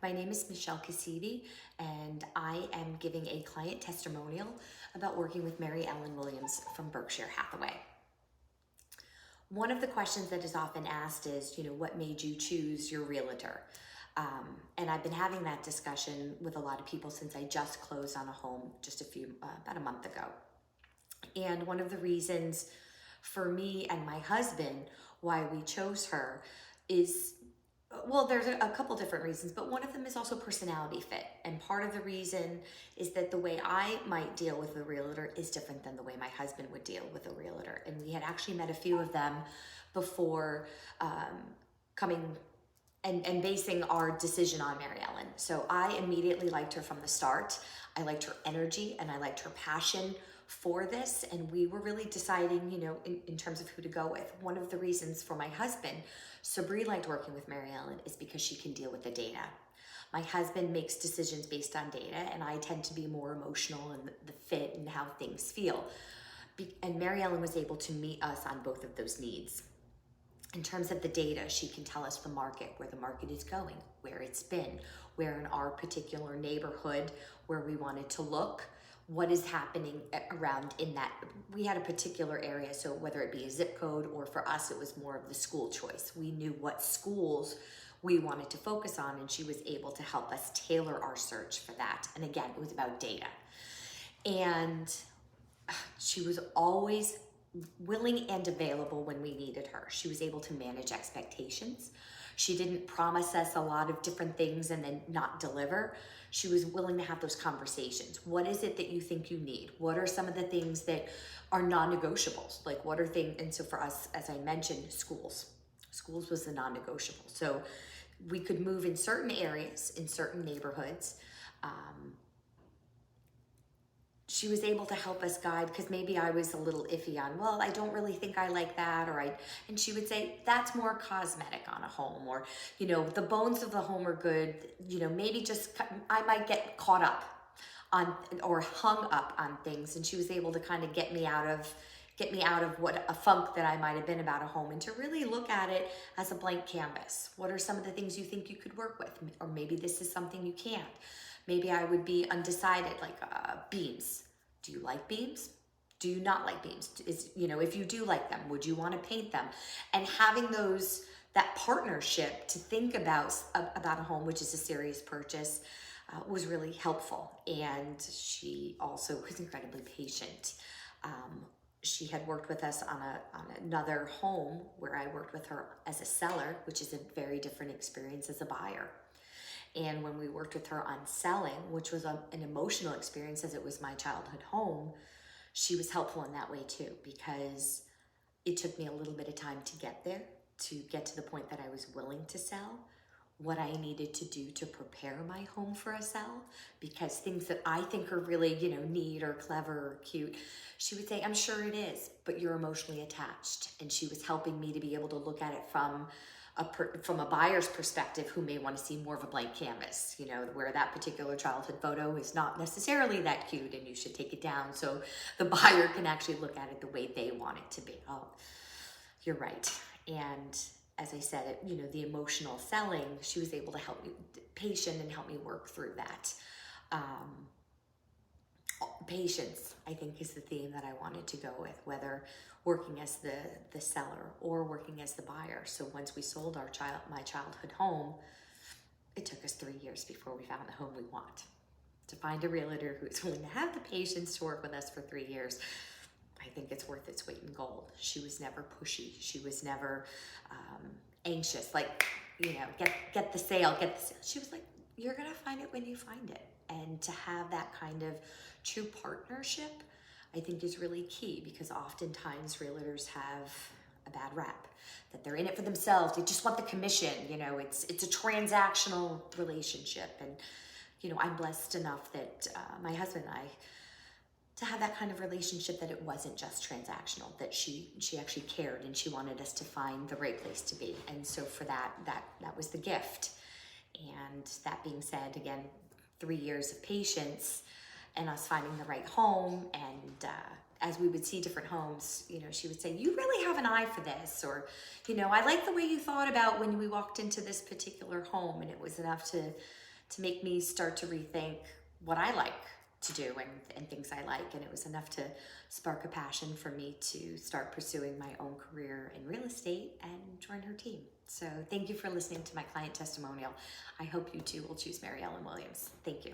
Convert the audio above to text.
my name is Michelle Cassidy, and I am giving a client testimonial about working with Mary Ellen Williams from Berkshire Hathaway. One of the questions that is often asked is, what made you choose your realtor? And I've been having that discussion with a lot of people since I just closed on a home just about a month ago. And one of the reasons for me and my husband why we chose her is, well, there's a couple different reasons, but one of them is also personality fit. And part of the reason is that the way I might deal with a realtor is different than the way my husband would deal with a realtor. And we had actually met a few of them before coming and basing our decision on Mary Ellen. So I immediately liked her from the start. I liked her energy and I liked her passion for this. And we were really deciding, in terms of who to go with. One of the reasons for my husband, Sabri, liked working with Mary Ellen is because she can deal with the data. My husband makes decisions based on data, and I tend to be more emotional and the fit and how things feel. And Mary Ellen was able to meet us on both of those needs. In terms of the data, she can tell us the market, where the market is going, where it's been, where in our particular neighborhood, where we wanted to look, what is happening around in that. We had a particular area, so whether it be a zip code or for us, it was more of the school choice. We knew what schools we wanted to focus on, and she was able to help us tailor our search for that. And again, it was about data. And she was always willing and available when we needed her. She was able to manage expectations. She didn't promise us a lot of different things and then not deliver. She was willing to have those conversations. What is it that you think you need? What are some of the things that are non-negotiables? Like what are things, and so for us, as I mentioned, schools. Schools was the non-negotiable. So we could move in certain areas, in certain neighborhoods. She was able to help us guide, because maybe I was a little iffy on, well, I don't really think I like that, and she would say, that's more cosmetic on a home, or, the bones of the home are good, maybe just, I might get caught up on, or hung up on things, and she was able to kind of get me out of what a funk that I might have been about a home, and to really look at it as a blank canvas. What are some of the things you think you could work with? Or maybe this is something you can't. Maybe I would be undecided, like beams. Do you like beams? Do you not like beams? If you do like them, would you want to paint them? And having that partnership to think about a home, which is a serious purchase, was really helpful. And she also was incredibly patient. She had worked with us on another home where I worked with her as a seller, which is a very different experience as a buyer. And when we worked with her on selling, which was an emotional experience as it was my childhood home, she was helpful in that way too, because it took me a little bit of time to get there, to get to the point that I was willing to sell, what I needed to do to prepare my home for a sell, because things that I think are really, neat or clever or cute, she would say, I'm sure it is, but you're emotionally attached. And she was helping me to be able to look at it from a buyer's perspective who may want to see more of a blank canvas, where that particular childhood photo is not necessarily that cute and you should take it down so the buyer can actually look at it the way they want it to be. Oh, you're right. And as I said, the emotional selling, she was able to help me, patient, and help me work through that. Patience, I think, is the theme that I wanted to go with, whether working as the seller or working as the buyer. So once we sold my childhood home, it took us 3 years before we found the home we want. To find a realtor who's willing to have the patience to work with us for 3 years, I think it's worth its weight in gold. She was never pushy. She was never anxious, like, get the sale, She was like, you're gonna find it when you find it. And to have that kind of true partnership, I think is really key, because oftentimes realtors have a bad rap, that they're in it for themselves. They just want the commission. It's a transactional relationship. And, I'm blessed enough that my husband and I, to have that kind of relationship, that it wasn't just transactional, that she actually cared and she wanted us to find the right place to be. And so for that was the gift. And that being said, again, 3 years of patience and us finding the right home. And as we would see different homes, she would say, you really have an eye for this, or, I like the way you thought about when we walked into this particular home. And it was enough to to make me start to rethink what I like to do and things I like. And it was enough to spark a passion for me to start pursuing my own career in real estate and join her team. So thank you for listening to my client testimonial. I hope you too will choose Mary Ellen Williams. Thank you.